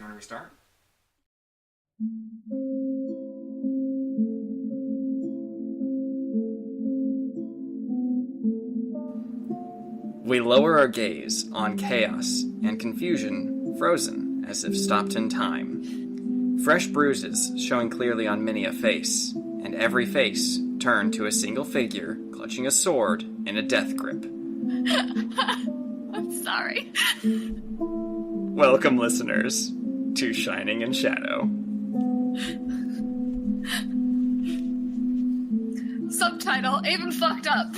You want to restart? We lower our gaze on chaos and confusion, frozen as if stopped in time. Fresh bruises showing clearly on many a face, and every face turned to a single figure clutching a sword in a death grip. I'm sorry. Welcome, listeners, to Shining in Shadow. Subtitle, Aven fucked up.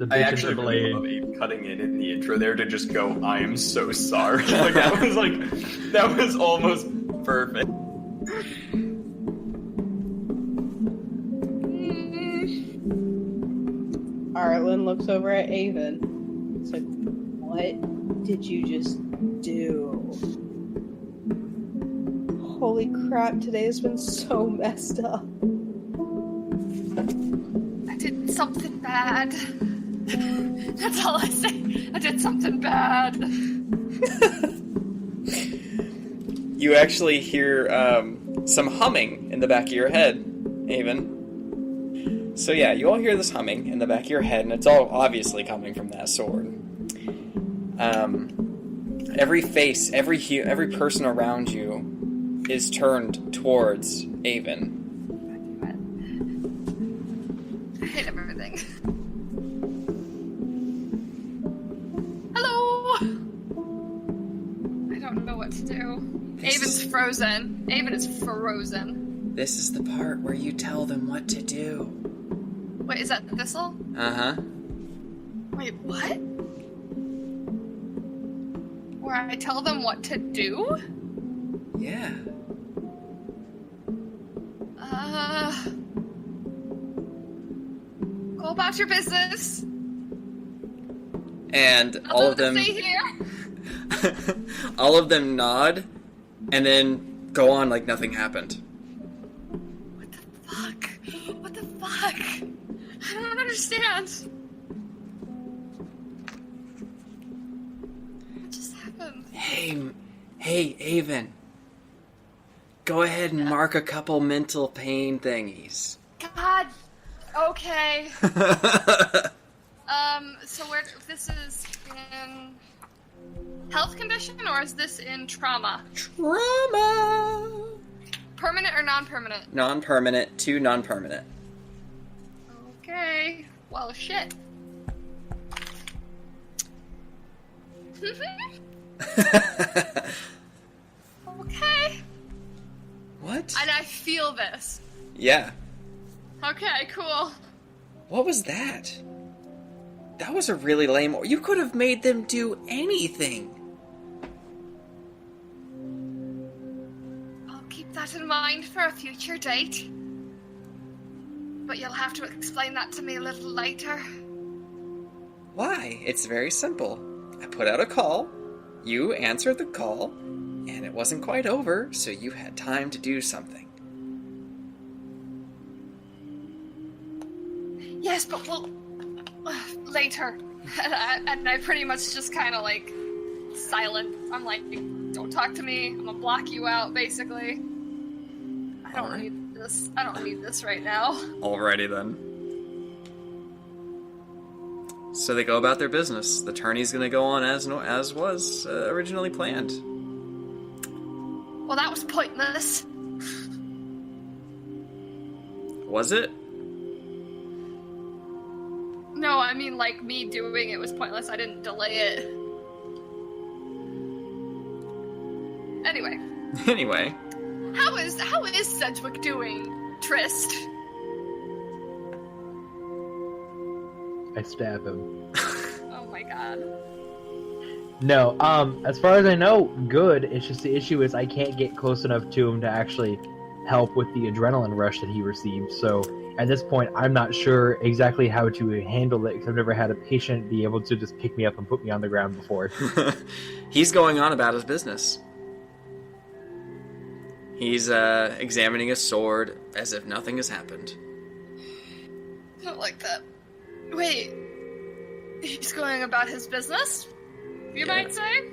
I actually really love Abe cutting it in the intro there to just go, I am so sorry. That was almost perfect. Arlen looks over at Aven. It's like, what did you just do? Holy crap, today has been so messed up. I did something bad. That's all I say. I did something bad. You actually hear some humming in the back of your head, Aven. So yeah, you all hear this humming in the back of your head, and it's all obviously coming from that sword. Every face, every person around you is turned towards Aven. I hate everything. Hello! I don't know what to do. Aven's frozen. Aven is frozen. This is the part where you tell them what to do. Wait, is that the thistle? Uh-huh. Wait, what? Where I tell them what to do? Yeah. Go about your business. And all of them... Stay here. all of them nod, and then go on like nothing happened. What the fuck? What the fuck? I don't understand. What just happened? Hey, Aven. Go ahead and mark a couple mental pain thingies. God. Okay. So this is in health condition, or is this in trauma? Trauma! Permanent or non-permanent? Non-permanent to non-permanent. Okay. Well, shit. Okay. What? And I feel this. Yeah. Okay, cool. What was that? That was a really lame... You could have made them do anything. I'll keep that in mind for a future date. But you'll have to explain that to me a little later. Why? It's very simple. I put out a call, you answered the call, and it wasn't quite over, so you had time to do something. Yes, but we'll... later. And I pretty much just kind of like silent. I'm like, don't talk to me. I'm gonna block you out, basically. I don't need this. I don't need this right now. Alrighty then. So they go about their business. The tourney's gonna go on as was originally planned. Well, that was pointless. Was it? No, I mean, like, me doing it was pointless. I didn't delay it. Anyway. Anyway. How is Sedgwick doing, Trist? I stab him. Oh my god. No, as far as I know, good. It's just the issue is I can't get close enough to him to actually help with the adrenaline rush that he received, so... At this point, I'm not sure exactly how to handle it because I've never had a patient be able to just pick me up and put me on the ground before. He's going on about his business. He's examining his sword as if nothing has happened. I don't like that. Wait. He's going about his business? You might say?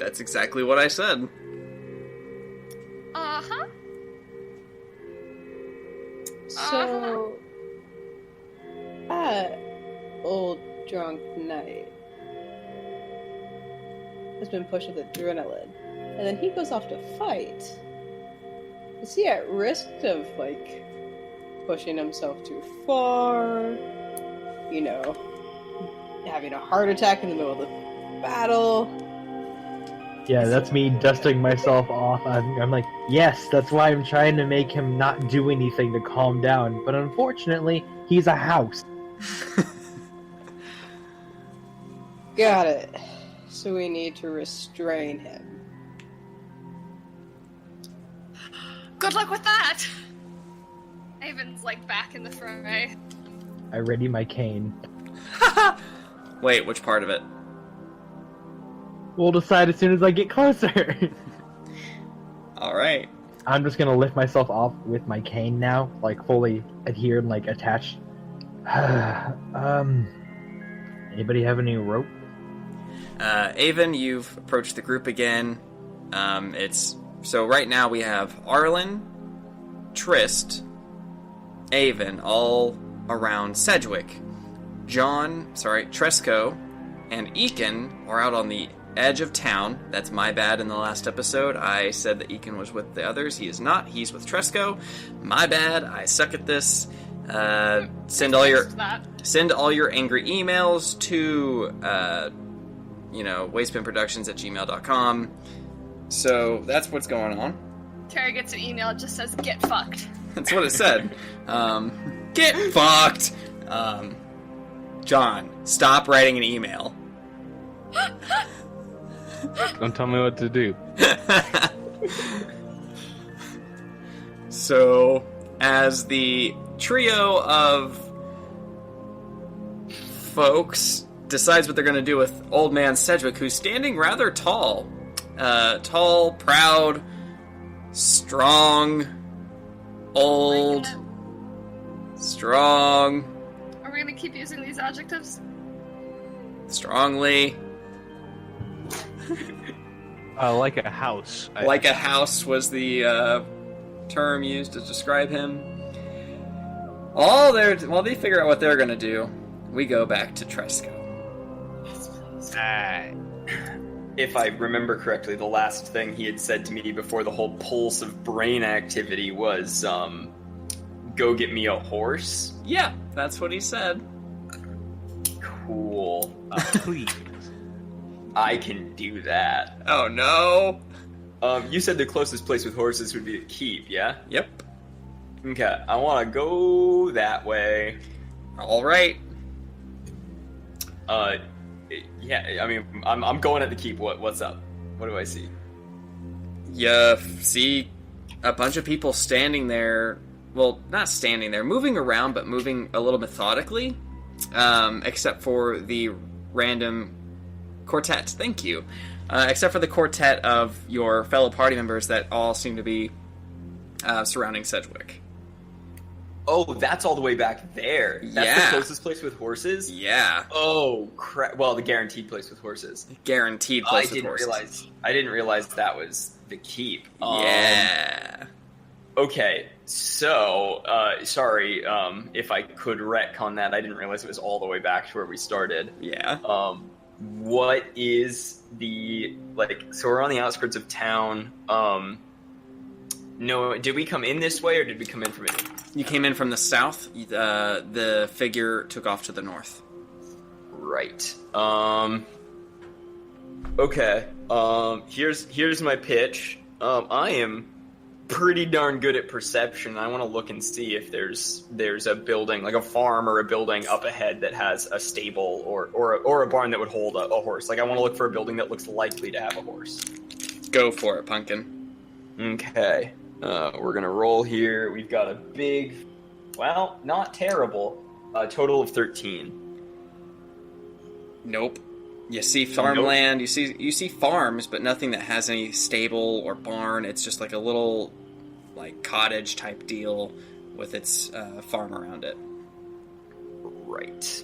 That's exactly what I said. Uh-huh. So, that old drunk knight has been pushed with adrenaline, and then he goes off to fight. Is he at risk of, like, pushing himself too far? You know, having a heart attack in the middle of the battle? Yeah, that's me dusting myself off. I'm like, yes, that's why I'm trying to make him not do anything to calm down. But unfortunately, he's a house. Got it. So we need to restrain him. Good luck with that! Aven's, like, back in the fray. I ready my cane. Wait, which part of it? We'll decide as soon as I get closer. Alright. I'm just gonna lift myself off with my cane now, like fully adhered, like attached. Anybody have any rope? Aven, you've approached the group again. So right now we have Arlen, Trist, Aven, all around Sedgwick. Tresco, and Eachann are out on the edge of town. That's my bad in the last episode. I said that Eachann was with the others. He is not. He's with Tresco. My bad. I suck at this. Send all your angry emails to wastepinproductions@gmail.com. So that's what's going on. Terry gets an email, it just says, get fucked. That's what it said. Get fucked! John, stop writing an email. Don't tell me what to do. So, as the trio of folks decides what they're going to do with Old Man Sedgwick, who's standing rather tall. Tall, proud, strong, old, strong, Are we gonna keep using these adjectives? strongly. Like a house. Like a house was the term used to describe him. While they figure out what they're going to do, we go back to Tresco. If I remember correctly, the last thing he had said to me before the whole pulse of brain activity was, go get me a horse. Yeah, that's what he said. Cool. Please. I can do that. Oh no. You said the closest place with horses would be the keep, yeah? Yep. Okay, I want to go that way. All right. Yeah, I mean, I'm going at the keep. What's up? What do I see? You see a bunch of people standing there. Well, not standing there, moving around, but moving a little methodically. Except for the random quartet. Thank you. Except for the quartet of your fellow party members that all seem to be surrounding Sedgwick. Oh, that's all the way back there. That's Yeah. the closest place with horses? Yeah. Oh, crap. Well, the guaranteed place with horses. Guaranteed place with horses. I didn't realize that was the keep. Yeah. Okay, so, sorry, if I could retcon that. I didn't realize it was all the way back to where we started. Yeah. What is the, so we're on the outskirts of town. No, did we come in this way, or did we come in from it? You came in from the south. The figure took off to the north. Right. Okay. Here's my pitch. I am pretty darn good at perception. I want to look and see if there's a building, like a farm or a building up ahead that has a stable or a barn that would hold a horse. Like, I want to look for a building that looks likely to have a horse. Go for it, Pumpkin. Okay. We're gonna roll here. We've got a big, well, not terrible, total of 13. Nope. You see farmland. Nope. You see farms, but nothing that has any stable or barn. It's just like a little, like, cottage type deal with its farm around it. Right.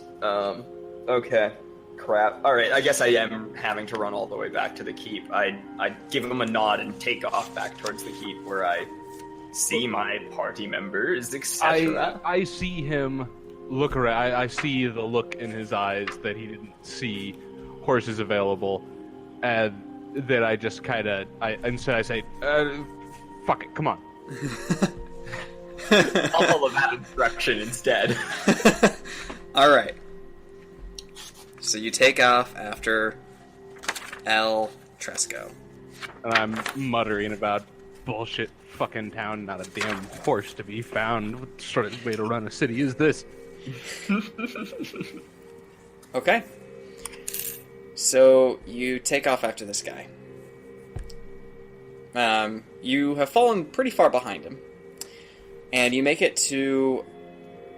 Okay. Crap. Alright, I guess I am having to run all the way back to the keep. I'd give him a nod and take off back towards the keep where I see my party members, etc. I see him look around. I see the look in his eyes that he didn't see horses available, and then I just kind of, instead I say, fuck it, come on. I'll follow that instruction instead. All right. So you take off after El Tresco. And I'm muttering about bullshit fucking town, not a damn horse to be found. What sort of way to run a city is this? Okay. So you take off after this guy. You have fallen pretty far behind him. And you make it to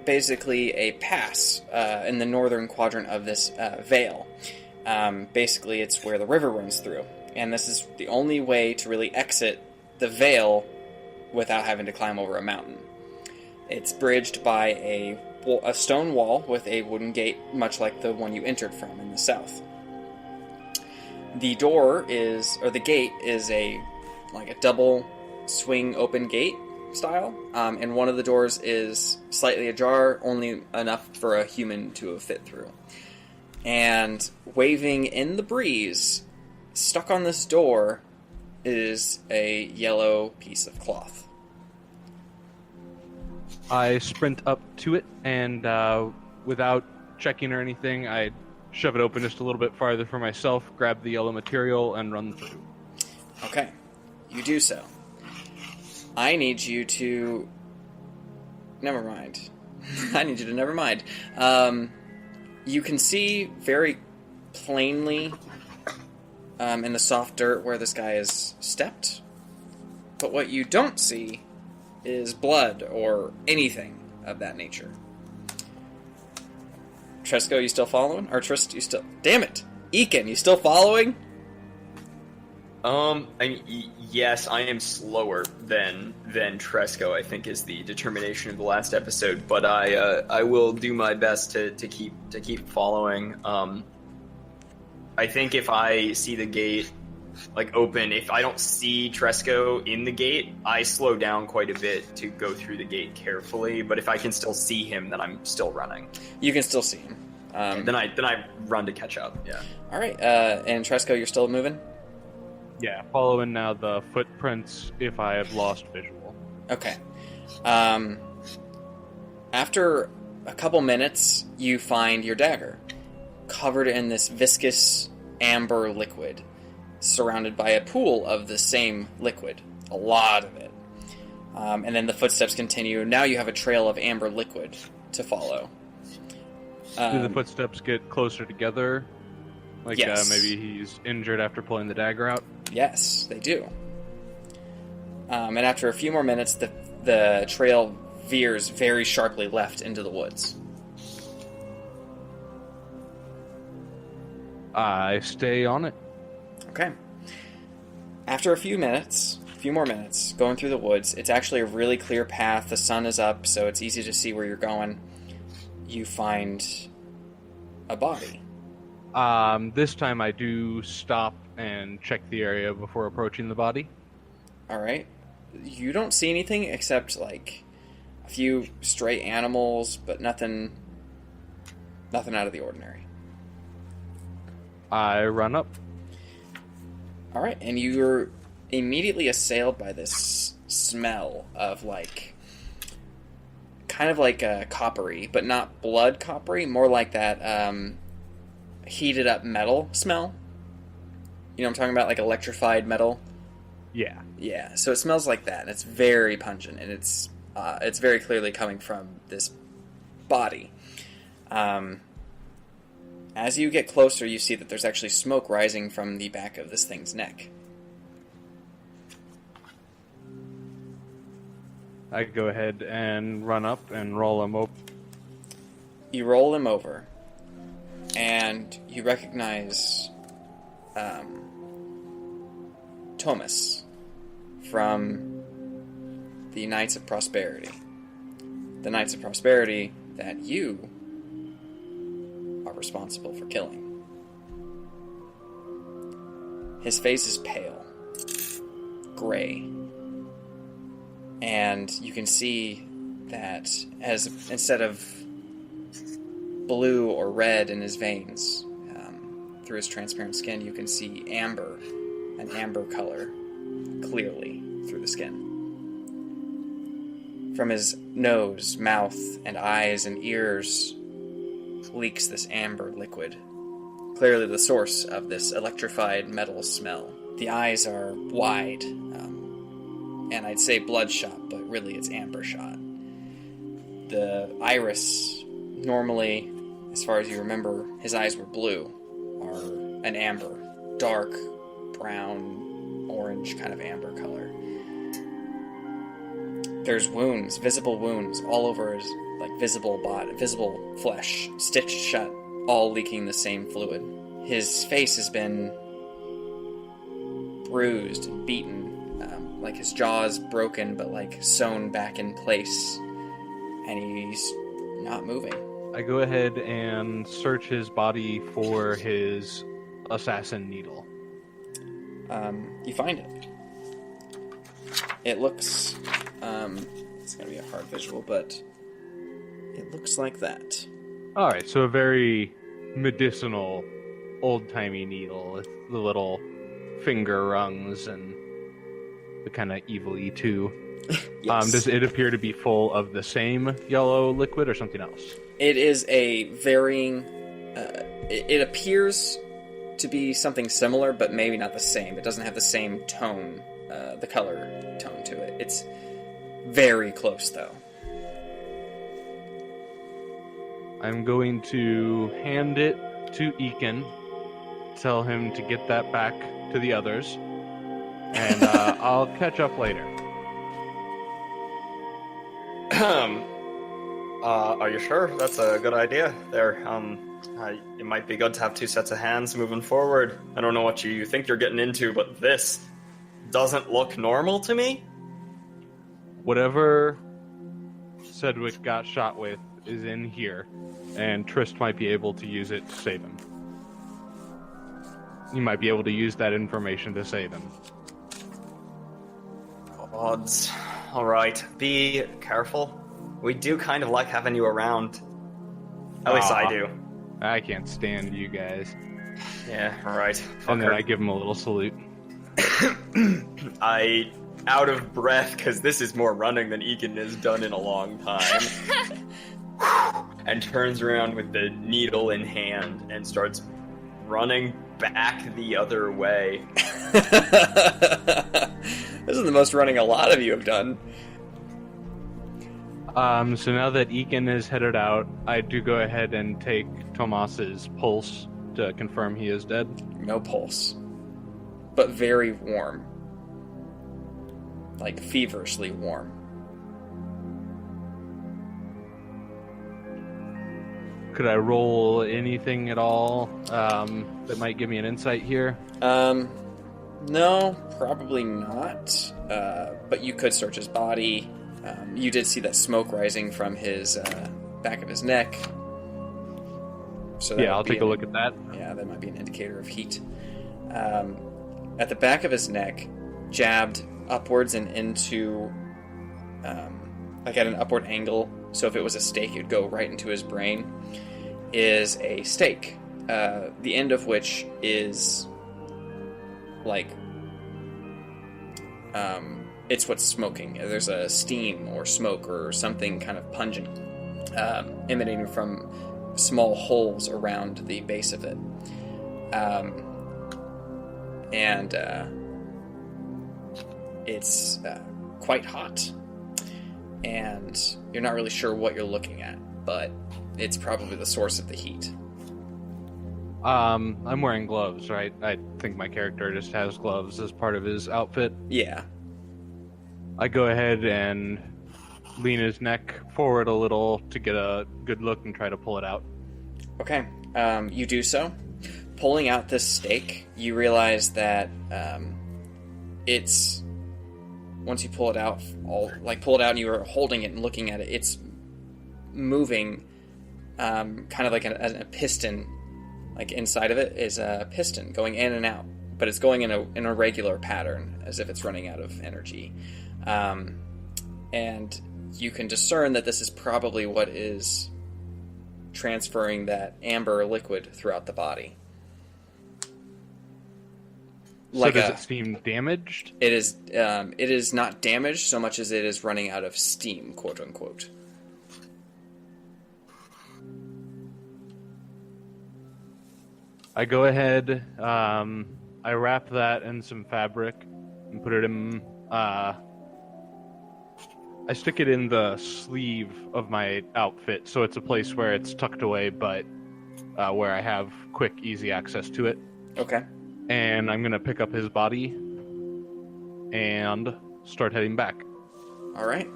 basically a pass in the northern quadrant of this vale. Basically, it's where the river runs through. And this is the only way to really exit the vale without having to climb over a mountain. It's bridged by a stone wall with a wooden gate, much like the one you entered from in the south. The gate is a double swing open gate style, and one of the doors is slightly ajar, only enough for a human to have fit through. And waving in the breeze, stuck on this door, is a yellow piece of cloth. I sprint up to it, and without checking or anything, I shove it open just a little bit farther for myself, grab the yellow material, and run through. Okay, you do so. I need you to... Never mind. I need you to never mind. You can see very plainly in the soft dirt where this guy has stepped. But what you don't see is blood or anything of that nature. Tresco, you still following? Or Trist, you still... Damn it! Eachann, you still following? Yes, I am slower than Tresco, I think is the determination of the last episode, but I will do my best to keep following. I think if I see the gate open, if I don't see Tresco in the gate, I slow down quite a bit to go through the gate carefully, but if I can still see him, then I'm still running. You can still see him. Then I run to catch up, yeah. Alright, and Tresco, you're still moving? Yeah, following now the footprints if I have lost visual. Okay. After a couple minutes, you find your dagger, covered in this viscous amber liquid, surrounded by a pool of the same liquid. A lot of it. And then the footsteps continue. Now you have a trail of amber liquid to follow. Do the footsteps get closer together? Yes. Maybe he's injured after pulling the dagger out? Yes, they do. And after a few more minutes, the trail veers very sharply left into the woods. I stay on it. Okay. After a few more minutes, going through the woods, it's actually a really clear path. The sun is up, so it's easy to see where you're going. You find a body. This time I do stop and check the area before approaching the body. Alright. You don't see anything except, a few stray animals, but nothing out of the ordinary. I run up. Alright, and you're immediately assailed by this smell of, kind of like a coppery, but not blood coppery, more like that, heated up metal smell. You know what I'm talking about? Like electrified metal? Yeah. Yeah, so it smells like that, and it's very pungent, and it's very clearly coming from this body. As you get closer, you see that there's actually smoke rising from the back of this thing's neck. I go ahead and run up and roll him up. You roll him over, and you recognize Thomas from the Knights of Prosperity. The Knights of Prosperity that you are responsible for killing. His face is pale, gray, and you can see that as instead of blue or red in his veins, through his transparent skin, you can see amber, an amber color, clearly through the skin. From his nose, mouth, and eyes and ears leaks this amber liquid, clearly the source of this electrified metal smell. The eyes are wide, and I'd say bloodshot, but really it's amber shot. The iris, normally, as far as you remember, his eyes were blue, are an amber, dark, brown, orange kind of amber color. There's wounds, visible wounds, all over his visible body, visible flesh, stitched shut, all leaking the same fluid. His face has been bruised and beaten, like his jaw's broken, but sewn back in place, and he's not moving. I go ahead and search his body for his assassin needle. You find it. It looks, it's going to be a hard visual, but it looks like that. Alright, so a very medicinal, old-timey needle with the little finger rungs and the kind of evil-y too. Yes. Does it appear to be full of the same yellow liquid or something else? It is a varying... it appears to be something similar, but maybe not the same. It doesn't have the same tone, the color tone to it. It's very close, though. I'm going to hand it to Eachann, tell him to get that back to the others, and I'll catch up later. Are you sure? That's a good idea there. It might be good to have two sets of hands moving forward. I don't know what you think you're getting into, but this doesn't look normal to me. Whatever Sedgwick got shot with is in here, and Trist might be able to use it to save him. You might be able to use that information to save him. Odds. Alright, be careful. We do kind of like having you around. At least I do. I can't stand you guys. Yeah, alright. And then I give him a little salute. I, out of breath, because this is more running than Eachann has done in a long time, and turns around with the needle in hand and starts running back the other way. This is the most running a lot of you have done. So now that Eachann is headed out, I do go ahead and take Tomas's pulse to confirm he is dead. No pulse. But very warm. Like feverishly warm. Could I roll anything at all that might give me an insight here? No, probably not. But you could search his body. You did see that smoke rising from his back of his neck. So yeah, I'll take a look at that. Yeah, that might be an indicator of heat. At the back of his neck, jabbed upwards and into, like at an upward angle, so if it was a stake, it would go right into his brain, is a stake, the end of which is, like, it's what's smoking. There's a steam or smoke or something kind of pungent emanating from small holes around the base of it. And it's quite hot. And you're not really sure what you're looking at, but it's probably the source of the heat. I'm wearing gloves, right? I think my character just has gloves as part of his outfit. Yeah. I go ahead and lean his neck forward a little to get a good look and try to pull it out. Okay. You do so. Pulling out this stake, you realize that it's... Once you pull it out, pull it out and you are holding it and looking at it, it's moving kind of like a piston. Like inside of it is a piston going in and out. but it's going in a regular pattern, as if it's running out of energy. And you can discern that this is probably what is transferring that amber liquid throughout the body. So does it seem damaged? It is not damaged so much as it is running out of steam, quote unquote. I go ahead, I wrap that in some fabric and put it in, I stick it in the sleeve of my outfit, so it's a place where it's tucked away, but where I have quick, easy access to it. Okay. And I'm gonna pick up his body and start heading back. All right.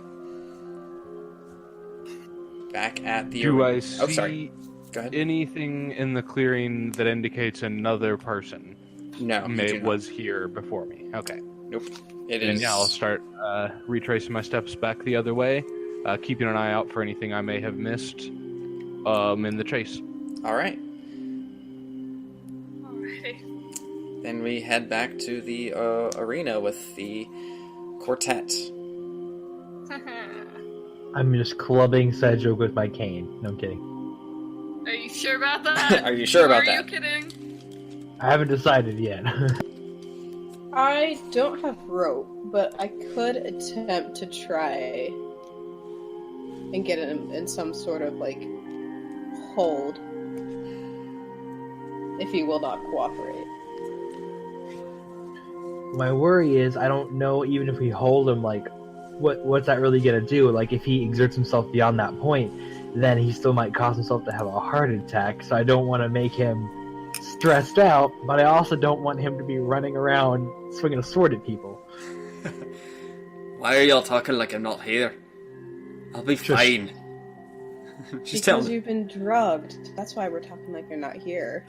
Back at the... Do I see sorry. Go ahead. anything in the clearing that indicates another person No, you do not. was here before me? Okay. Nope. It And is... yeah, I'll start retracing my steps back the other way, keeping an eye out for anything I may have missed in the chase. All right. Alrighty. Then we head back to the arena with the quartet. I'm just clubbing Sedgwick with my cane. No, I'm kidding. Are you sure about that? Are you sure about Are that? you kidding? I haven't decided yet. I don't have rope, but I could attempt to try and get him in some sort of, like, hold. If he will not cooperate. My worry is I don't know, even if we hold him, like, what's that really gonna do? Like, if he exerts himself beyond that point, then he still might cause himself to have a heart attack, so I don't want to make him stressed out, but I also don't want him to be running around swinging a sword at people. Why are y'all talking like I'm not here? I'll be fine. Just tell Because me. you've been drugged. That's why we're talking like you're not here.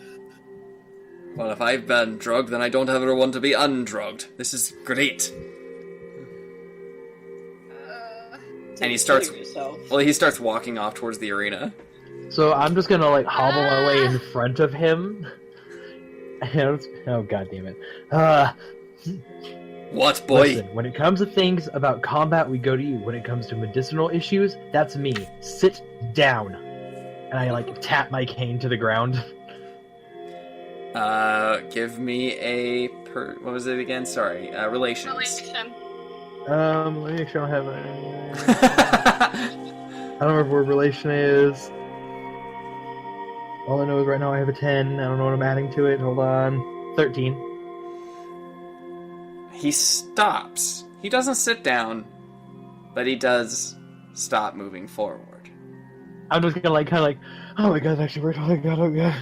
Well, if I've been drugged, then I don't ever want to be undrugged. This is great. And he starts... Take yourself. Well, he starts walking off towards the arena. So I'm just gonna, like, hobble my way in front of him. And, oh, god damn it. What, boy? Listen, when it comes to things about combat, we go to you. When it comes to medicinal issues, that's me. Sit down. And I, like, tap my cane to the ground. Give me a... what was it again? Sorry. Relations. Relation. Let me make sure I don't have any... I don't remember what relation is. All I know is right now I have a 10. I don't know what I'm adding to it. Hold on. 13. He stops. He doesn't sit down, but he does stop moving forward. I'm just gonna, like, kind of like, oh my god, that actually worked. Oh my god, oh god.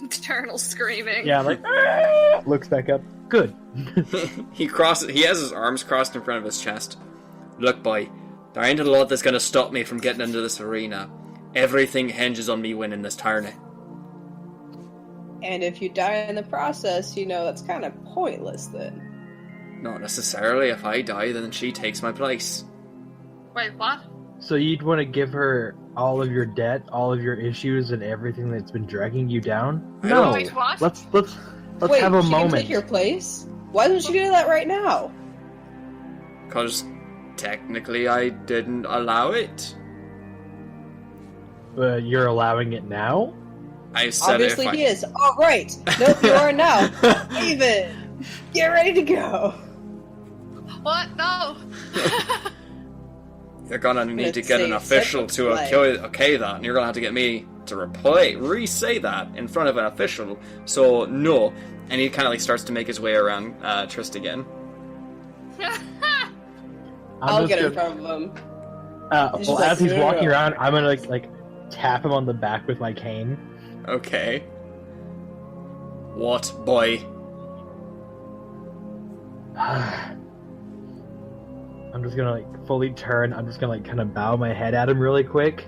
Internal screaming. Yeah, like, "Ah!" Looks back up. Good. He has his arms crossed in front of his chest. Look, boy, there ain't a lot that's gonna stop me from getting into this arena. Everything hinges on me winning this tourney. And if you die in the process, you know, that's kind of pointless then. Not necessarily. If I die, then she takes my place. Wait, what? So you'd want to give her all of your debt, all of your issues, and everything that's been dragging you down? I don't- No. Wait, what? Let's Wait, have a she moment. can take your place? Why doesn't she do that right now? Because technically I didn't allow it. You're allowing it now? I said Obviously if I... he is. All right. Nope, you are now. Aven, get ready to go. What? No. You're gonna need to Let's get an say official second to play. okay that, and you're gonna have to get me to re-say that in front of an official. So no, and he kind of like starts to make his way around Trist again. I'll get in front of him. He's Well, just as he's like, walking "Yeah." around, I'm gonna like tap him on the back with my cane. Okay. What, boy? I'm just gonna like fully turn. I'm just gonna like kind of bow my head at him really quick.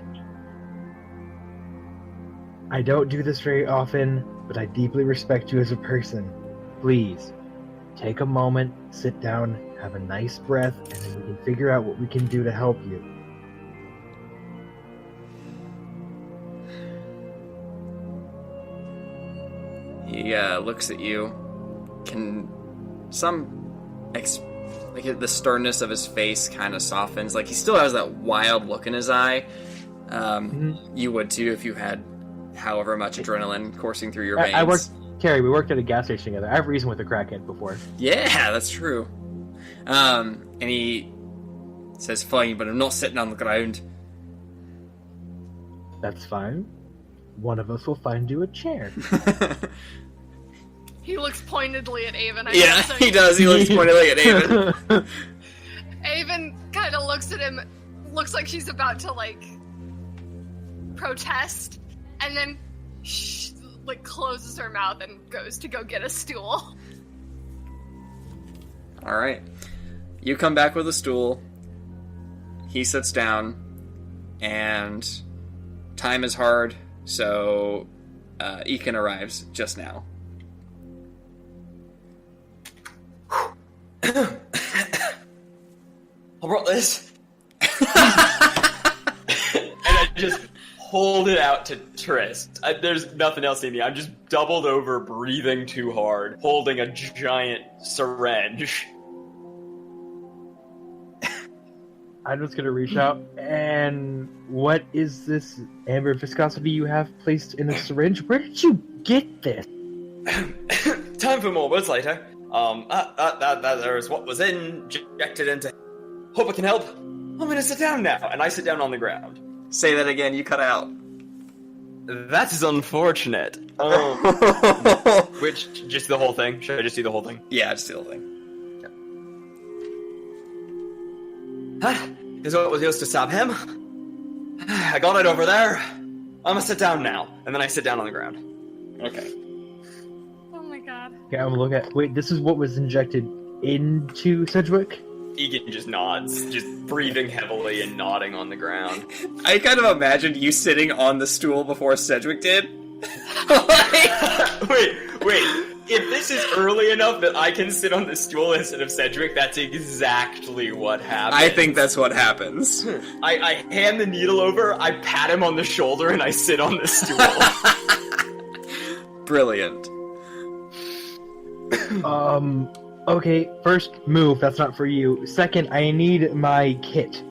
I don't do this very often, but I deeply respect you as a person. Please, take a moment, sit down, have a nice breath, and then we can figure out what we can do to help you. He He looks at you. Like the sternness of his face kind of softens. Like he still has that wild look in his eye. You would too if you had however much adrenaline coursing through your veins. We worked at a gas station together. I've reasoned with a crackhead before. Yeah, that's true. And he says, "Fine, but I'm not sitting on the ground." That's fine. One of us will find you a chair. He looks pointedly at Aven. Yeah, he does. He looks pointedly at Aven. Aven kind of looks at him, looks like she's about to, like, protest, and then closes her mouth and goes to go get a stool. All right. You come back with a stool. He sits down, and time is hard, so Eachann arrives just now. I brought this. And I just hold it out to Trist. There's nothing else in me. I'm just doubled over, breathing too hard, holding a giant syringe. I'm just gonna reach out, and what is this amber viscosity you have placed in a syringe? Where did you get this? Time for more words later. There's what was injected into. Hope I can help. I'm gonna sit down now, and I sit down on the ground. Say that again, you cut out. That is unfortunate. Which, just the whole thing? Should I just do the whole thing? Yeah, just the whole thing. Is what was used to stab him. I got it over there. I'm gonna sit down now, and then I sit down on the ground. Okay. Oh my god. Okay, I'm gonna look at. Wait, this is what was injected into Sedgwick? Eachann just nods, just breathing heavily and nodding on the ground. I kind of imagined you sitting on the stool before Sedgwick did. Wait. If this is early enough that I can sit on the stool instead of Sedgwick, that's exactly what happens. I think that's what happens. I hand the needle over, I pat him on the shoulder, and I sit on the stool. Brilliant. Okay, first move, that's not for you. Second, I need my kit.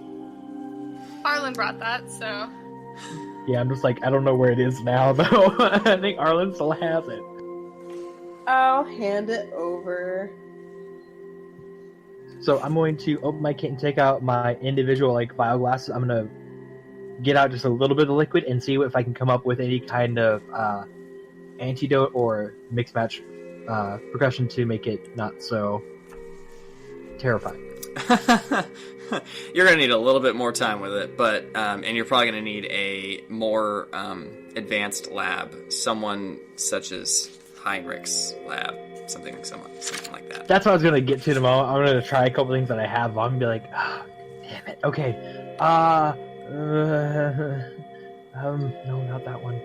Arlen brought that, so... Yeah, I'm just like, I don't know where it is now, though. I think Arlen still has it. I'll hand it over. So I'm going to open my kit and take out my individual, vial glasses. I'm going to get out just a little bit of liquid and see if I can come up with any kind of antidote or mix-match percussion to make it not so terrifying. You're going to need a little bit more time with it, but and you're probably going to need a more advanced lab, someone such as Heinrich's lab, something like that. That's what I was going to get to in a moment. I'm going to try a couple things that I have. I'm going to be like, damn it. Okay. No, not that one.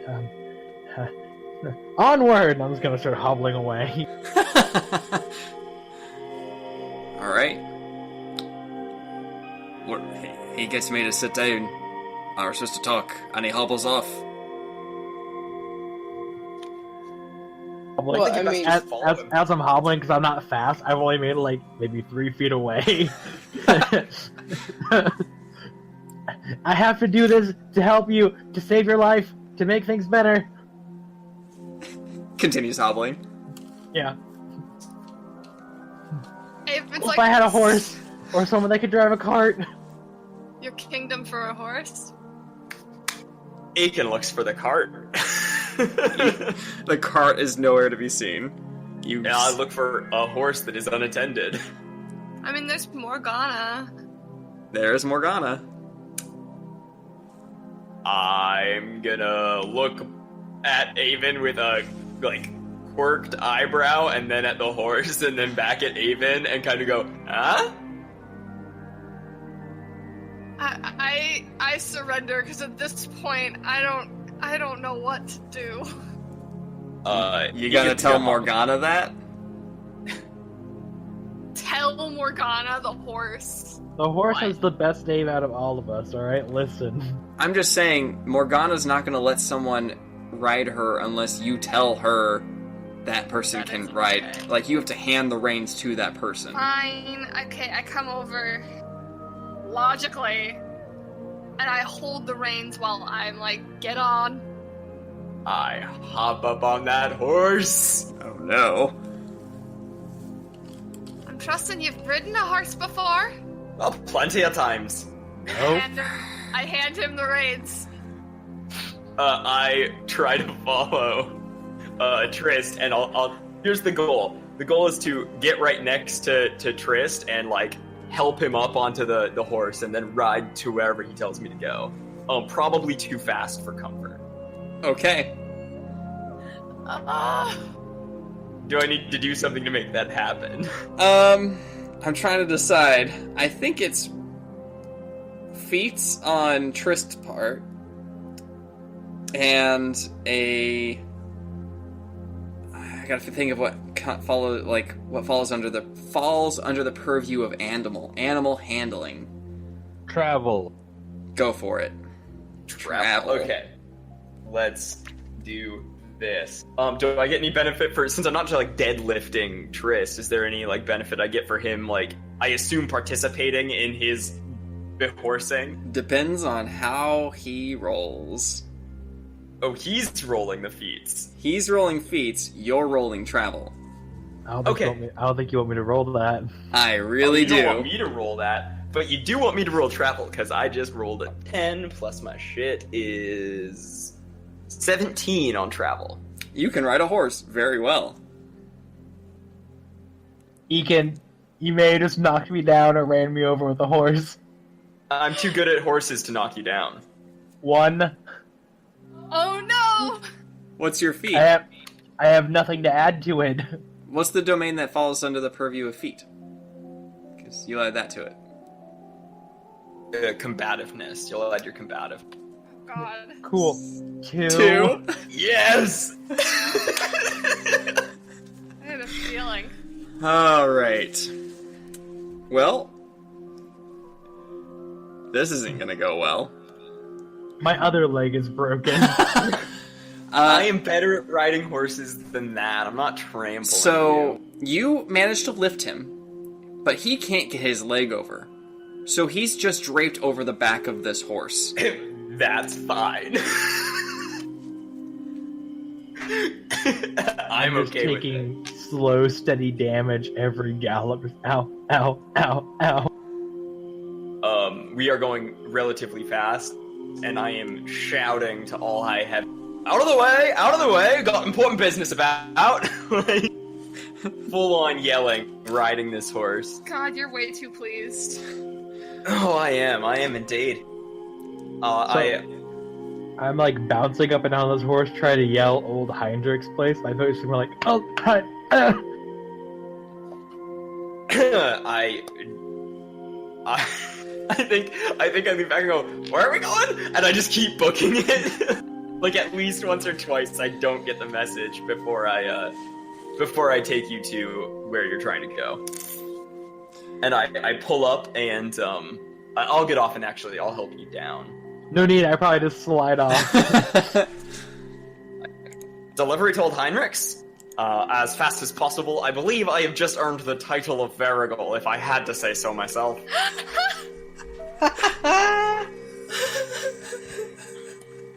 Onward! And I'm just going to start hobbling away. All right. He gets me to sit down. We're supposed to talk, and he hobbles off. Well, I mean, as I'm hobbling, because I'm not fast, I've only made it maybe 3 feet away. I have to do this to help you, to save your life, to make things better. Continues hobbling. Yeah. If I had a horse, or someone that could drive a cart. Your kingdom for a horse? Eachann looks for the cart. The cart is nowhere to be seen. Yeah, I look for a horse that is unattended. I mean, there's Morgana. There's Morgana. I'm gonna look at Aven with a, quirked eyebrow, and then at the horse, and then back at Aven, and kind of go, huh? I surrender, because at this point, I don't know what to do. You gotta tell Morgana that? Tell Morgana the horse. The horse is the best name out of all of us, alright? Listen. I'm just saying, Morgana's not gonna let someone ride her unless you tell her that person That can is ride. okay. Like, you have to hand the reins to that person. Fine. Okay, I come over logically, and I hold the reins while I'm like, get on. I hop up on that horse. Oh no. I'm trusting you've ridden a horse before. Oh, plenty of times. And I hand him the reins. I try to follow Trist, and I'll. Here's the goal. The goal is to get right next to Trist and like help him up onto the horse, and then ride to wherever he tells me to go. Probably too fast for comfort. Okay. Do I need to do something to make that happen? I'm trying to decide. I think it's feats on Trist's part, and I gotta think of what falls under the purview of animal handling. Travel. Go for it. Travel. Okay. Let's do this. Do I get any benefit since I'm not just like deadlifting Trist, is there any like benefit I get for him, like I assume participating in his horsing? Depends on how he rolls. Oh, he's rolling the feats. He's rolling feats, you're rolling travel. I don't think you want me to roll that. I really You do. don't want me to roll that, but you do want me to roll travel, because I just rolled a 10, plus my shit is 17 on travel. You can ride a horse very well. Eachann, you may have just knocked me down or ran me over with a horse. I'm too good at horses to knock you down. 1. Oh no! What's your feat? I have nothing to add to it. What's the domain that falls under the purview of feat? Because you'll add that to it. Combativeness. You'll add your combative. God. Cool. 2. 2. Yes! I had a feeling. Alright. Well, this isn't gonna go well. My other leg is broken. I am better at riding horses than that. I'm not trampling So, you managed to lift him, but he can't get his leg over. So he's just draped over the back of this horse. you. That's fine. I'm just okay with it. taking slow, steady damage every gallop. Ow, ow, ow, ow. We are going relatively fast, and I am shouting to all I have. Out of the way! Out of the way! Got important business about! Like, full on yelling, riding this horse. God, you're way too pleased. Oh, I am indeed. I'm like bouncing up and down this horse, trying to yell old Heinrich's place. I thought you were like, oh, hi, I think I leave back and go, where are we going? And I just keep booking it. Like at least once or twice I don't get the message before I take you to where you're trying to go. And I pull up and I'll get off and actually I'll help you down. No need, I probably just slide off. Delivery told Heinrichs. As fast as possible. I believe I have just earned the title of Varigal, if I had to say so myself.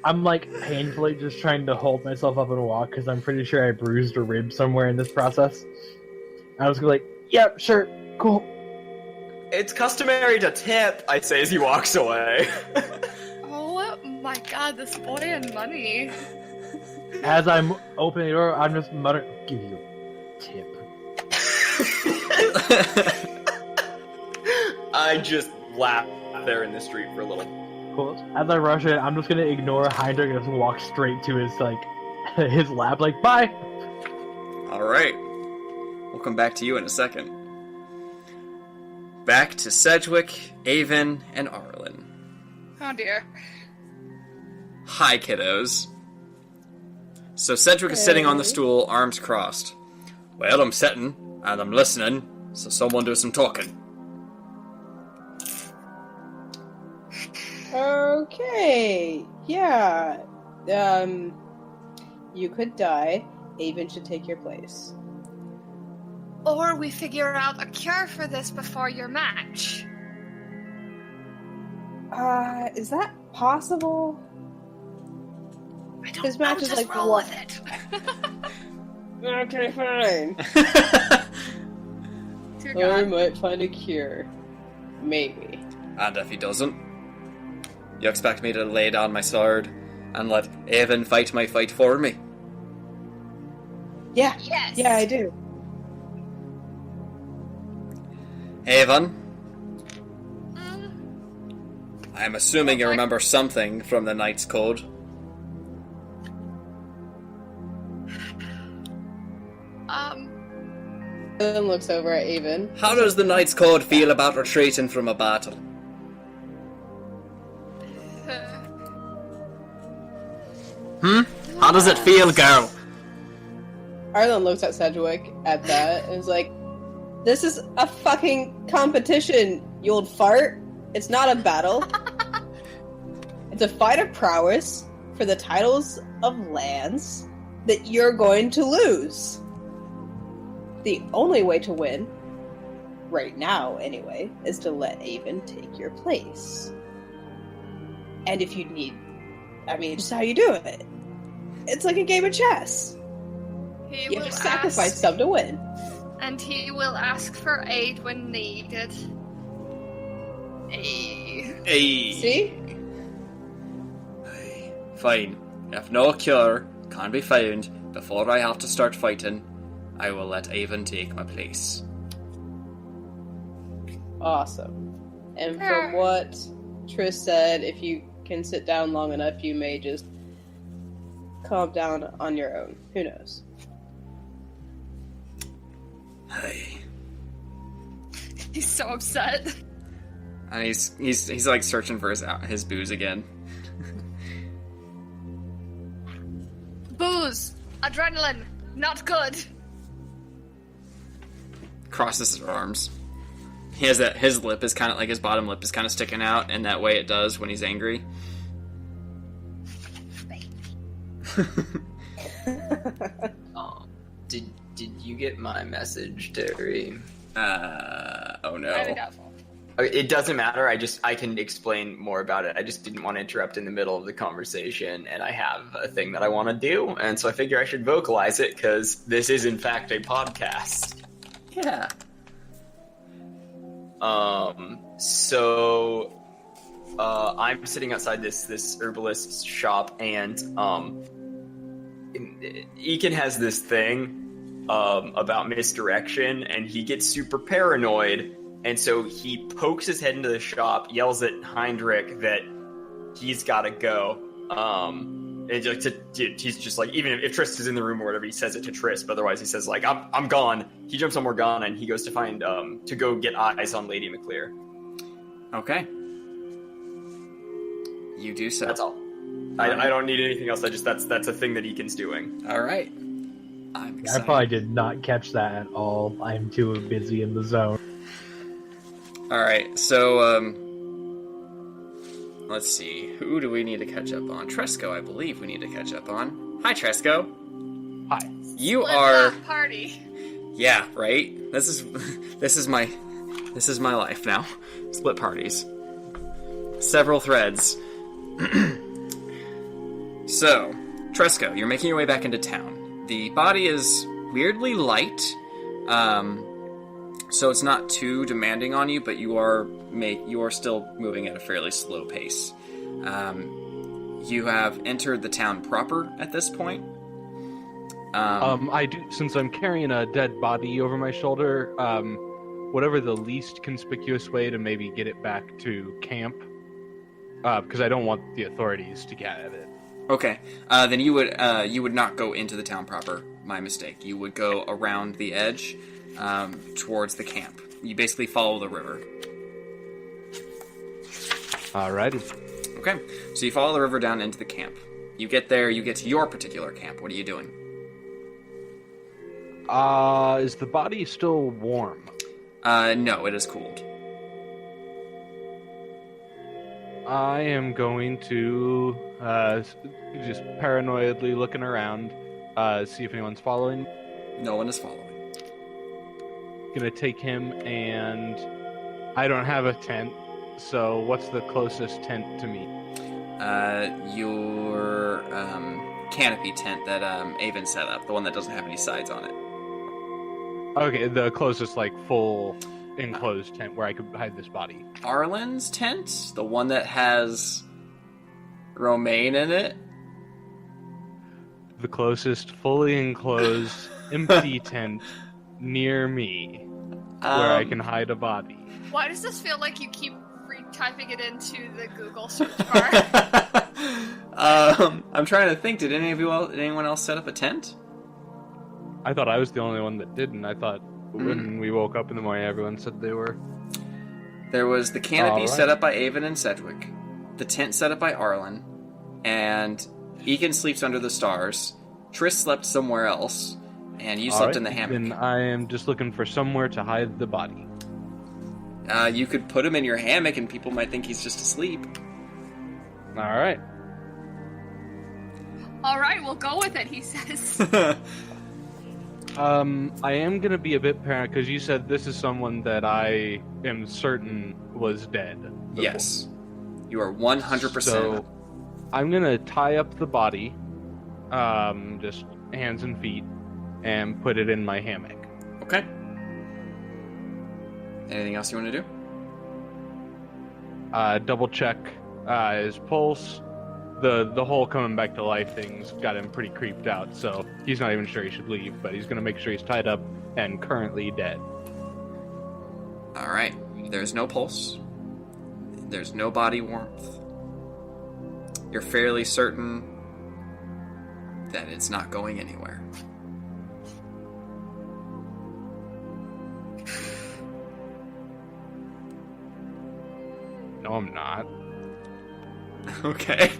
I'm like painfully just trying to hold myself up and walk because I'm pretty sure I bruised a rib somewhere in this process. I was like, yep, sure, cool. It's customary to tip, I say as he walks away. Oh my god, this boy and money. As I'm opening the door, I'm just muttering, give you a tip. I just laugh there in the street for a little. Cool. As I rush in, I'm just gonna ignore Heinrich and just walk straight to his his lab, like, bye! Alright. We'll come back to you in a second. Back to Sedgwick, Aven, and Arlen. Oh dear. Hi, kiddos. So Sedgwick is sitting on the stool, arms crossed. Well, I'm sitting, and I'm listening, so someone do some talking. Okay, yeah. You could die. Aven should take your place. Or we figure out a cure for this before your match. Is that possible? I don't His know, match is just like roll what? with it. Okay, fine. Dear Or we God. might find a cure. Maybe. And if he doesn't, you expect me to lay down my sword and let Aven fight my fight for me? Yeah. Yes. Yeah, I do. Aven, Mm, I'm assuming you remember something from the Knight's Code. Then looks over at Aven. How does the Knight's Code feel about retreating from a battle? How does it feel, girl? Arlen looks at Sedgwick at that and is like, "This is a fucking competition, you old fart. It's not a battle. It's a fight of prowess for the titles of lands that you're going to lose. The only way to win, right now anyway, is to let Aven take your place. And if you need, just how you do it. It's like a game of chess. he You will have to sacrifice ask, some to win." and he will ask for aid when needed. Hey. See? Fine. If no cure can be found before I have to start fighting, I will let Aven take my place. Awesome. And from what Triss said, if you can sit down long enough, you may just calm down on your own. Who knows? Hey. He's so upset. And he's like searching for his booze again. Booze, adrenaline, not good. Crosses his arms. He has that. His lip is kind of like his bottom lip is kind of sticking out, in that way it does when he's angry. Did you get my message, Terry? Oh no. Very doubtful. It doesn't matter. I can explain more about it. I just didn't want to interrupt in the middle of the conversation, and I have a thing that I want to do, and so I figure I should vocalize it because this is in fact a podcast. Yeah. I'm sitting outside this herbalist's shop, and Eachann has this thing about misdirection, and he gets super paranoid, and so he pokes his head into the shop, yells at Heinrich that he's got to go. And he's just like, even if Triss is in the room or whatever, he says it to Triss, but otherwise he says like, I'm gone. He jumps on Morgana and he goes to find to go get eyes on Lady McClear. Okay. You do so. That's all. I don't need anything else. That's a thing that Eacann's doing. All right. I'm I excited. probably did not catch that at all. I'm too busy in the zone. All right. So let's see. Who do we need to catch up on? Tresco, I believe we need to catch up on. Hi, Tresco. Hi. You Split are. that party. Yeah. Right. This is my life now. Split parties. Several threads. So, Tresco, you're making your way back into town. The body is weirdly light, so it's not too demanding on you, but you are still moving at a fairly slow pace. You have entered the town proper at this point. I do, since I'm carrying a dead body over my shoulder, whatever the least conspicuous way to maybe get it back to camp, because I don't want the authorities to get at it. Okay, then you would not go into the town proper. My mistake. You would go around the edge, towards the camp. You basically follow the river. Alrighty. Okay, so you follow the river down into the camp. You get there. You get to your particular camp. What are you doing? Is the body still warm? No, it is cooled. I am going to just paranoidly looking around, see if anyone's following. No one is following. Gonna take him, and I don't have a tent, so what's the closest tent to me? Your canopy tent that Aven set up, the one that doesn't have any sides on it. Okay, the closest, like, full enclosed tent where I could hide this body. Arlen's tent, the one that has Romaine in it. The closest fully enclosed empty tent near me where I can hide a body. Why does this feel like you keep typing it into the Google search bar? I'm trying to think. Did anyone else set up a tent? I thought I was the only one that didn't. I thought when we woke up in the morning, everyone said they were. There was the canopy Alright. set up by Aven and Sedgwick, the tent set up by Arlen, and Eachann sleeps under the stars. Triss slept somewhere else, and you slept in the hammock. Then I am just looking for somewhere to hide the body. You could put him in your hammock, and people might think he's just asleep. All right. All right, we'll go with it, he says. I am gonna be a bit paranoid because you said this is someone that I am certain was dead. before. Yes, you are 100%. So I'm gonna tie up the body, just hands and feet, and put it in my hammock. Okay. Anything else you want to do? Double check his pulse. The whole coming back to life thing's got him pretty creeped out, so he's not even sure he should leave, but he's gonna make sure he's tied up and currently dead. All right. There's no pulse. There's no body warmth. You're fairly certain that it's not going anywhere. No, I'm not. Okay.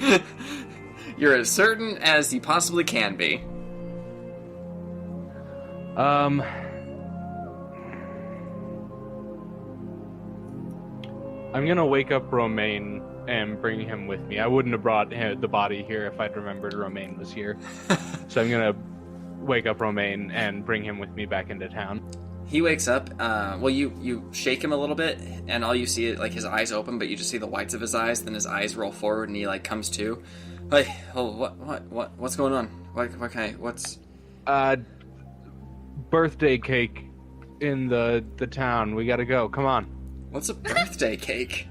You're as certain as you possibly can be. I'm gonna wake up Romaine and bring him with me. I wouldn't have brought the body here if I'd remembered Romaine was here. So I'm gonna wake up Romaine and bring him with me back into town. He wakes up. You shake him a little bit, and all you see is like his eyes open, but you just see the whites of his eyes. Then his eyes roll forward, and he like comes to. Hey, what's going on? What's? Birthday cake in the town. We gotta go. Come on. What's a birthday cake?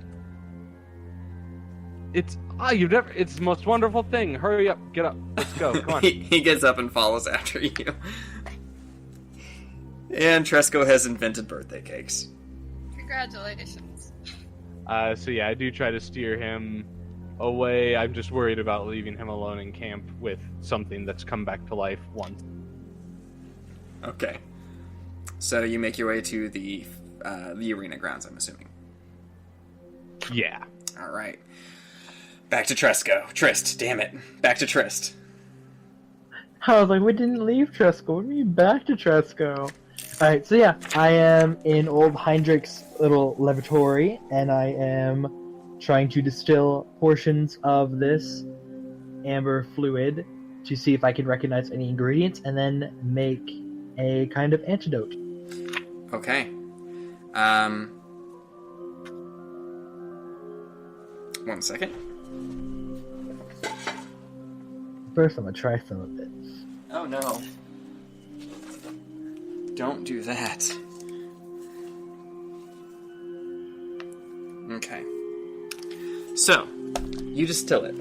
It's it's the most wonderful thing. Hurry up, get up, let's go. Come on. He gets up and follows after you. And Tresco has invented birthday cakes. Congratulations. So yeah, I do try to steer him away. I'm just worried about leaving him alone in camp with something that's come back to life once. Okay. So you make your way to the arena grounds, I'm assuming. Yeah. All right. Back to Tresco. Trist, damn it. Back to Trist. I was like, we didn't leave Tresco. What do you mean back to Tresco? Alright, so yeah, I am in old Heinrich's little lavatory, and I am trying to distill portions of this amber fluid to see if I can recognize any ingredients, and then make a kind of antidote. Okay. 1 second. First, I'm gonna try some of it. Oh no. Don't do that. Okay. So, you distill it.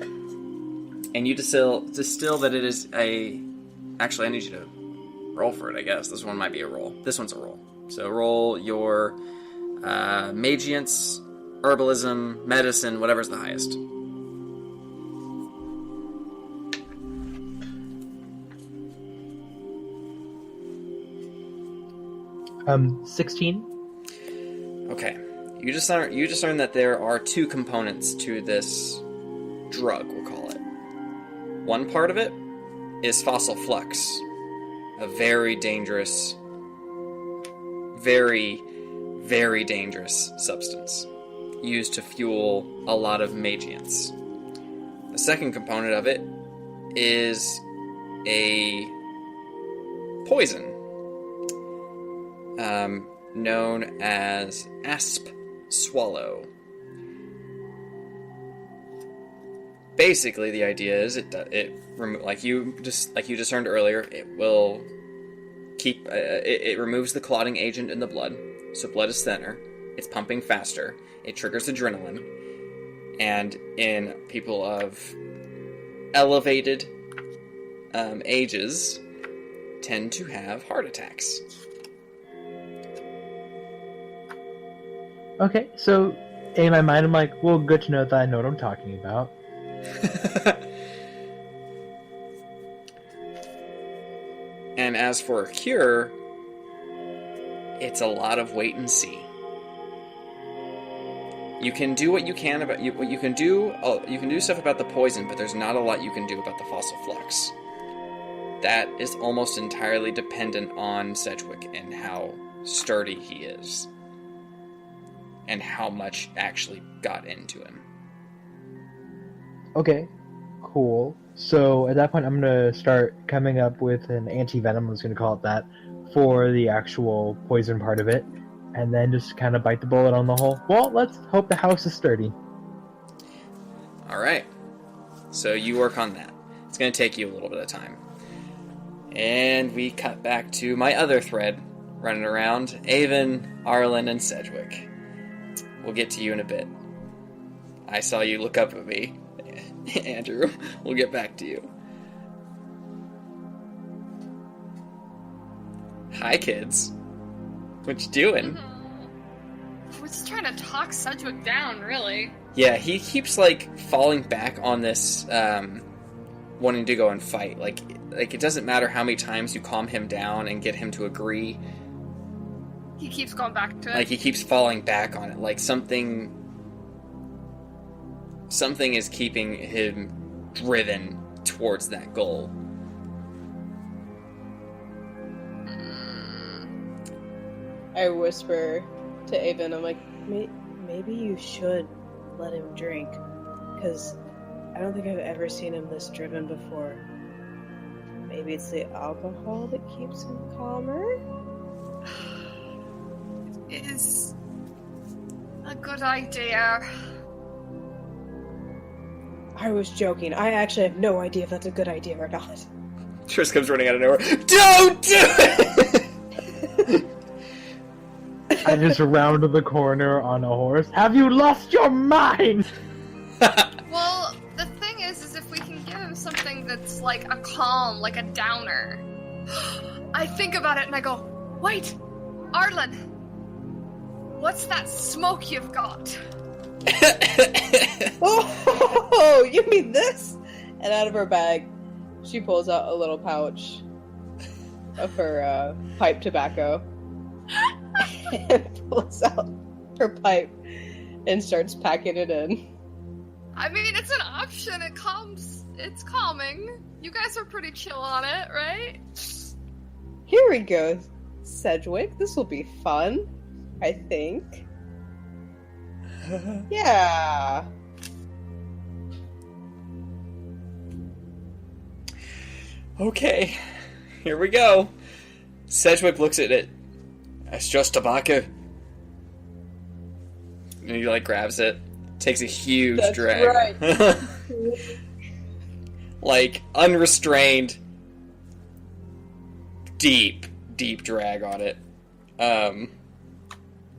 And you distill that it is a... Actually, I need you to roll for it, I guess. This one might be a roll. This one's a roll. So roll your magiance, herbalism, medicine, whatever's the highest. 16. Okay. You just learned that there are two components to this drug, we'll call it. One part of it is fossil flux, a very dangerous, very, very dangerous substance used to fuel a lot of magiants. The second component of it is a poison, known as asp swallow. Basically, the idea is like you discerned earlier, it will keep it removes the clotting agent in the blood, so blood is thinner, it's pumping faster, it triggers adrenaline, and in people of elevated ages tend to have heart attacks. Okay, so in my mind, I'm like, well, good to know that I know what I'm talking about. And as for a cure, it's a lot of wait and see. You can do what you can about you. What you can do, you can do stuff about the poison, but there's not a lot you can do about the fossil flux. That is almost entirely dependent on Sedgwick and how sturdy he is, and how much actually got into him. Okay, cool. So at that point, I'm gonna start coming up with an anti-venom, I'm just gonna call it that, for the actual poison part of it, and then just kind of bite the bullet on the whole. Well, let's hope the house is sturdy. Alright, so you work on that. It's going to take you a little bit of time. And we cut back to my other thread running around, Aven, Arlen, and Sedgwick. We'll get to you in a bit. I saw you look up at me. Andrew, we'll get back to you. Hi, kids. What you doing? We're just trying to talk Sedgwick down, really. Yeah, he keeps, like, falling back on this, wanting to go and fight. Like, it doesn't matter how many times you calm him down and get him to agree. He keeps going back to it. Like, he keeps falling back on it. Like, something is keeping him driven towards that goal. I whisper to Aven, I'm like, maybe you should let him drink, because I don't think I've ever seen him this driven before. Maybe it's the alcohol that keeps him calmer? It is a good idea. I was joking. I actually have no idea if that's a good idea or not. Trish comes running out of nowhere. Don't do it! I just round the corner on a horse. Have you lost your mind? Well, the thing is if we can give him something that's like a calm, like a downer. I think about it and I go, wait, Arlen, what's that smoke you've got? Oh, you mean this? And out of her bag, she pulls out a little pouch of her pipe tobacco and pulls out her pipe and starts packing it in. I mean, it's an option. It's calming. You guys are pretty chill on it, right? Here we go, Sedgwick. This will be fun, I think. Yeah. Okay, here we go. Sedgwick looks at it. It's just tobacco. And he, like, grabs it. Takes a huge That's drag. right. Like, unrestrained. Deep drag on it.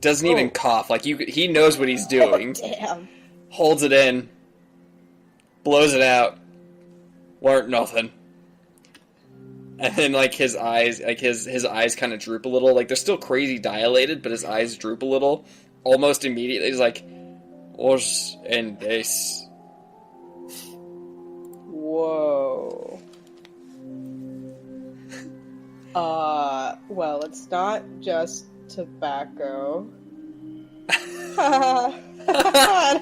Doesn't even cough. Like, he knows what he's doing. Oh, damn. Holds it in. Blows it out. Weren't nothing. And then, like, his eyes kind of droop a little. Like, they're still crazy dilated, but his eyes droop a little. Almost immediately, he's like, "What's in this?" Whoa. Well, it's not just tobacco. And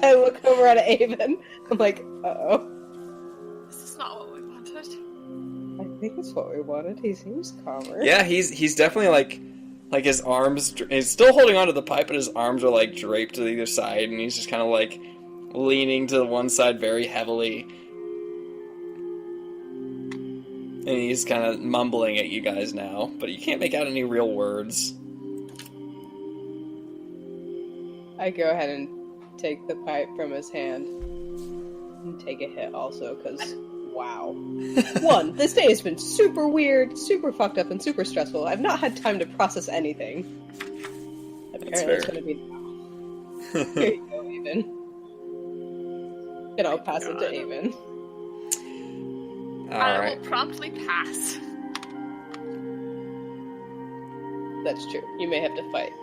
I look over at Aven. I'm like, uh-oh. This is not what we wanted. I think it's what we wanted. He seems calmer. Yeah, he's definitely like his arms. He's still holding onto the pipe, but his arms are like draped to either side, and he's just kind of like leaning to the one side very heavily. And he's kind of mumbling at you guys now, but you can't make out any real words. I go ahead and take the pipe from his hand and take a hit also, because wow. One, this day has been super weird, super fucked up, and super stressful. I've not had time to process anything. Apparently it's gonna be now. Here you go, Aven. And I'll pass it to Aven. I will promptly pass. That's true. You may have to fight.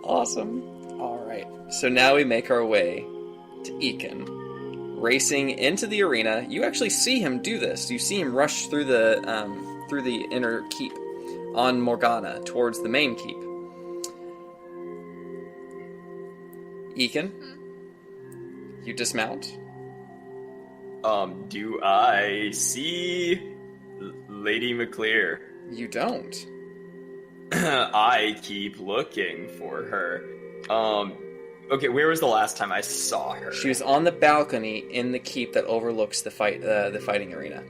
Awesome. Alright, so now we make our way to Eachann. Racing into the arena, you actually see him do this. You see him rush through the inner keep on Morgana towards the main keep. Eachann, you dismount. Do I see Lady McClear? You don't. I keep looking for her. Okay, where was the last time I saw her? She was on the balcony in the keep that overlooks the fighting arena.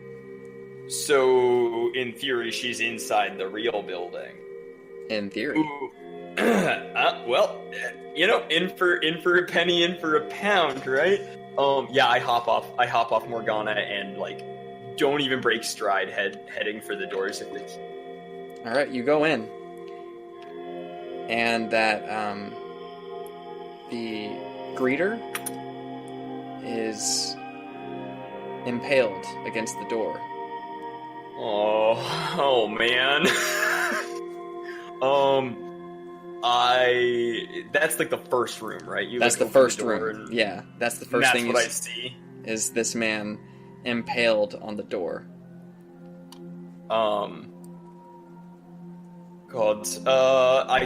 So, in theory, she's inside the real building. In theory. Ooh. Well, you know, in for a penny, in for a pound, right? Yeah, I hop off Morgana and, like, don't even break stride heading for the doors of the keep. Alright, you go in. And that, the greeter is impaled against the door. Oh man. That's like the first room, right? That's the first room. Yeah, that's the first thing you see. That's what I see. Is this man impaled on the door. I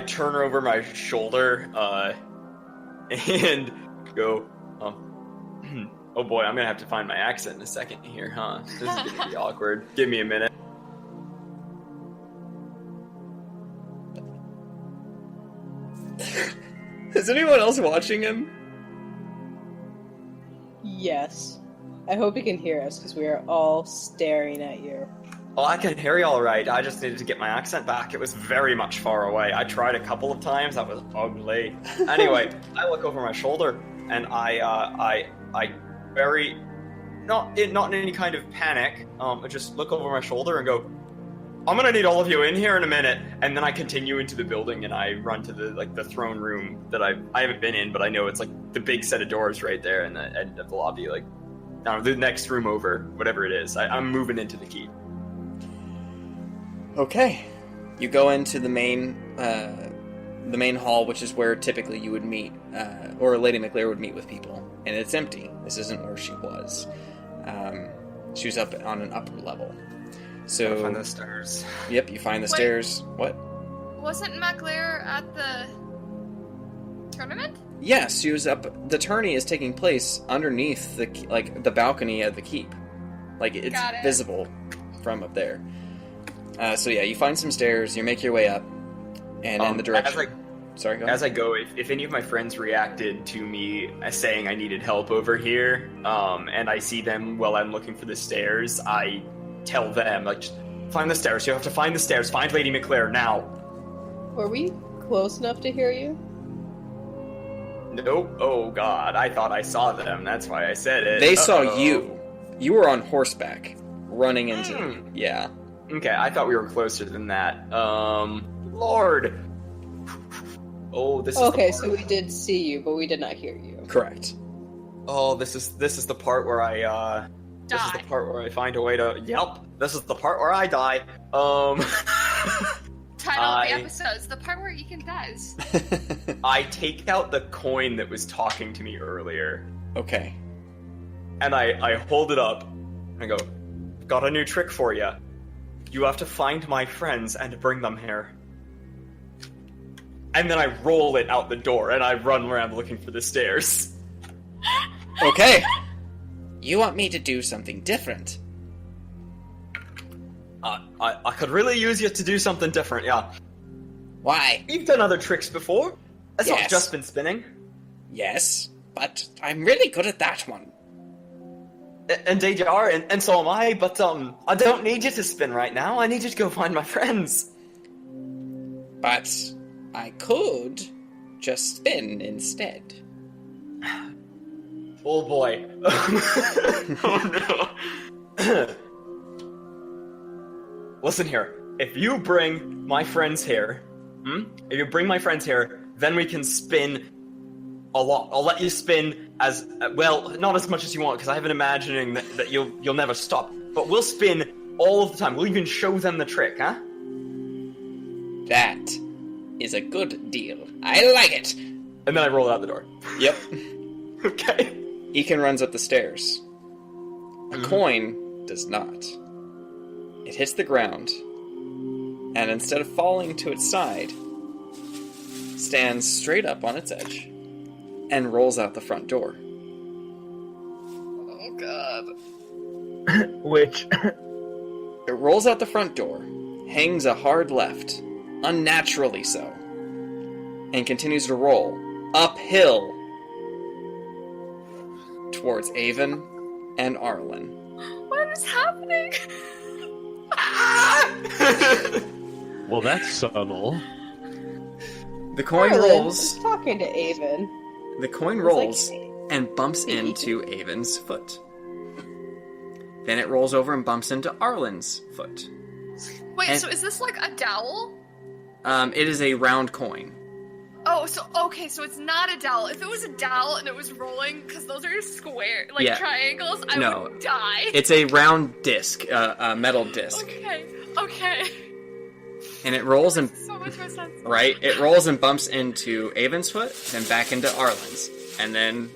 turn over my shoulder, and go, oh boy, I'm gonna have to find my accent in a second here, huh? This is gonna be awkward. Give me a minute. Is anyone else watching him? Yes. I hope you can hear us, because we are all staring at you. Oh, I can hear you all right. I just needed to get my accent back. It was very much far away. I tried a couple of times. That was ugly. Anyway, I look over my shoulder, and I very, not in any kind of panic, I just look over my shoulder and go, I'm gonna need all of you in here in a minute. And then I continue into the building, and I run to the throne room that I haven't been in, but I know it's like the big set of doors right there in the end of the lobby, like, I don't know, the next room over, whatever it is. I'm moving into the keep. Okay. You go into the main hall, which is where typically you would meet, or Lady McClear would meet with people, and it's empty. This isn't where she was. She was up on an upper level. So I find the stairs. Yep, you find the stairs. What? Wasn't McClear at the tournament? Yes, she was up. The tourney is taking place underneath the balcony of the keep. Like, it's visible from up there. So yeah, you find some stairs, you make your way up, and in the direction... Sorry, go ahead. As I go, if any of my friends reacted to me saying I needed help over here, and I see them while I'm looking for the stairs, I tell them, like, just find the stairs, you have to find the stairs, find Lady McClear, now! Were we close enough to hear you? Nope. Oh god, I thought I saw them, that's why I said it. They saw you. You were on horseback, running into... Yeah. Okay, I thought we were closer than that. Lord! Oh, this is okay, so we did see you, but we did not hear you. Correct. Oh, this is the part where I, This is the part where I find a way to... Yep, this is the part where I die. Title of the episode's the part where Eachann dies. I take out the coin that was talking to me earlier. Okay. And I hold it up, and I go, got a new trick for you. You have to find my friends and bring them here. And then I roll it out the door, and I run around looking for the stairs. Okay. You want me to do something different? I could really use you to do something different, yeah. Why? You've done other tricks before. That's Yes. not just been spinning. Yes, but I'm really good at that one. And Deja are, and so am I, but, I don't need you to spin right now. I need you to go find my friends. But I could just spin instead. Oh boy. Oh no. Listen here. If you bring my friends here, then we can spin a lot. I'll let you spin as well, not as much as you want, because I have an imagining that you'll never stop. But we'll spin all of the time. We'll even show them the trick, huh? That is a good deal. I like it. And then I roll out the door. Yep. Okay. Eachann runs up the stairs. A coin does not. It hits the ground, and instead of falling to its side, stands straight up on its edge, and rolls out the front door. Oh god. Which It rolls out the front door, hangs a hard left, unnaturally so, and continues to roll uphill towards Aven and Arlen. What is happening? Well, that's subtle. The coin Arlen rolls. is talking to Aven. The coin It's rolls like- and bumps into Aven's foot. Then it rolls over and bumps into Arlen's foot. Wait, And- so is this like a dowel? It is a round coin. Oh, so okay, so it's not a dowel. If it was a dowel and it was rolling, because those are square, like Yeah. triangles, I No. would die. It's a round disc, a metal disc, Okay. and it rolls and So much more sense. right. It rolls and bumps into Aven's foot, then back into Arlen's, and then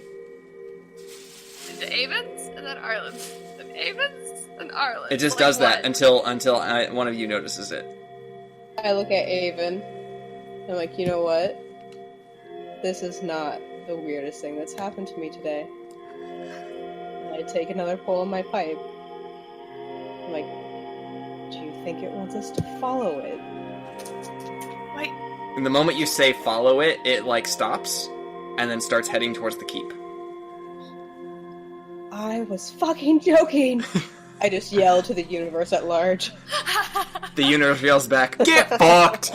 Into Avens and then Arlen's. Then Avens and Arlen's. it just Like does that what? until one of you notices it. I look at Aven. I'm like, you know what? This is not the weirdest thing that's happened to me today. And I take another pull on my pipe. I'm like, do you think it wants us to follow it? Wait, And the moment you say follow it, it like stops, and then starts heading towards the keep. I was fucking joking! I just yell to the universe at large. The universe yells back, "Get fucked!"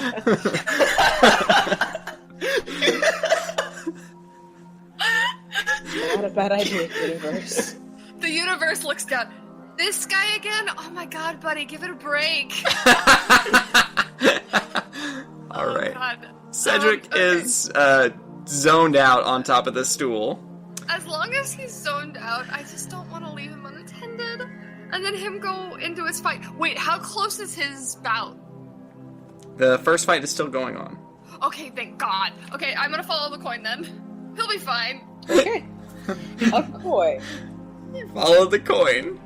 Not a bad idea, universe. the universe looks down. This guy again? Oh my god, buddy, give it a break. All Oh right. god. Cedric Okay. is zoned out on top of the stool. As long as he's zoned out, I just don't want to leave him unattended. And then him go into his fight. Wait, how close is his bout? The first fight is still going on. Okay, thank God. Okay, I'm gonna follow the coin then. He'll be fine. Okay. A coin. Follow the coin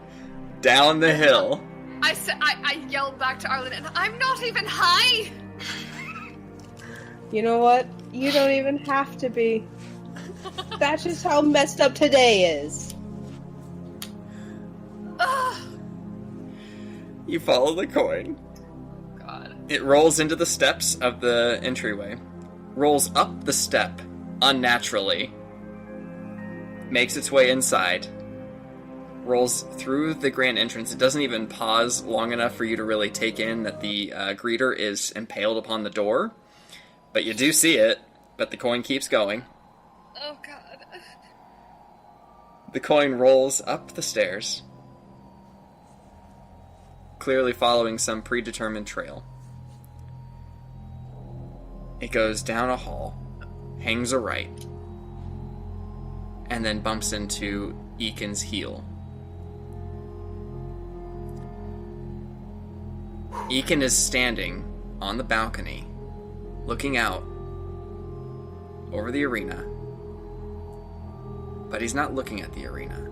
down the hill. I yelled back to Arlen, and I'm not even high! You know what? You don't even have to be. That's just how messed up today is. Ugh. You follow the coin. God. It rolls into the steps of the entryway, rolls up the step unnaturally, makes its way inside, rolls through the grand entrance. It doesn't even pause long enough for you to really take in that the greeter is impaled upon the door, but you do see it, but the coin keeps going. Oh God. The coin rolls up the stairs, clearly following some predetermined trail. It goes down a hall, hangs a right, and then bumps into Eachann's heel. Eachann is standing on the balcony, looking out over the arena. But he's not looking at the arena.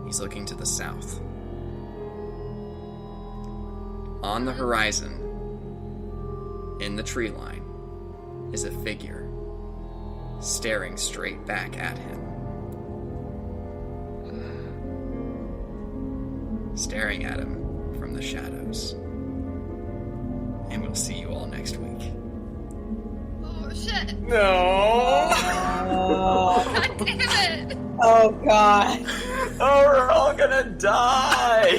He's looking to the south. On the horizon, in the tree line, is a figure staring straight back at him. Staring at him from the shadows. And we'll see you all next week. Oh shit. No. Oh, God damn it. oh God. Oh, we're all gonna die!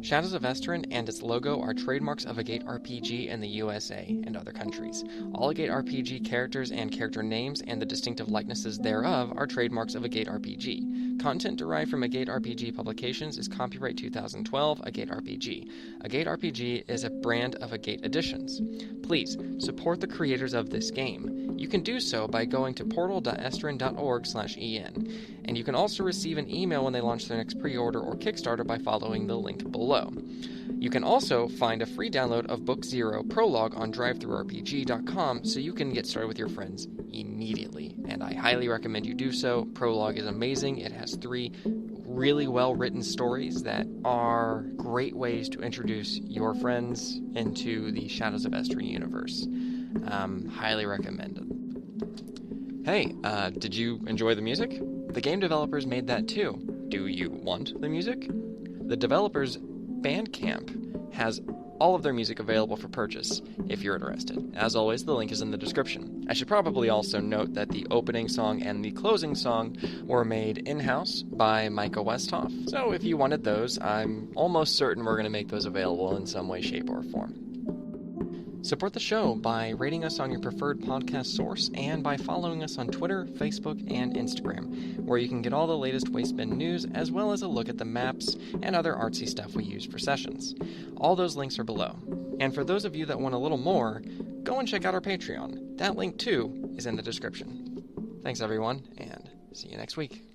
Shadows of Esteren and its logo are trademarks of Agate RPG in the U.S.A. and other countries. All Agate RPG characters and character names and the distinctive likenesses thereof are trademarks of Agate RPG. Content derived from Agate RPG publications is copyright 2012 Agate RPG. Agate RPG is a brand of Agate Editions. Please support the creators of this game. You can do so by going to portal.esteren.org/en, and you can also receive an email when they launch their next pre-order or Kickstarter by following the link below. You can also find a free download of Book 0 Prologue on drivethrurpg.com so you can get started with your friends immediately, and I highly recommend you do so. Prologue is amazing. It has 3 really well-written stories that are great ways to introduce your friends into the Shadows of Esteren universe. Highly recommended. Hey, did you enjoy the music? The game developers made that too. Do you want the music? The developers' Bandcamp has all of their music available for purchase if you're interested. As always, the link is in the description. I should probably also note that the opening song and the closing song were made in-house by Micah Westhoff. So if you wanted those, I'm almost certain we're going to make those available in some way, shape, or form. Support the show by rating us on your preferred podcast source and by following us on Twitter, Facebook, and Instagram, where you can get all the latest Wastebin news as well as a look at the maps and other artsy stuff we use for sessions. All those links are below. And for those of you that want a little more, go and check out our Patreon. That link, too, is in the description. Thanks, everyone, and see you next week.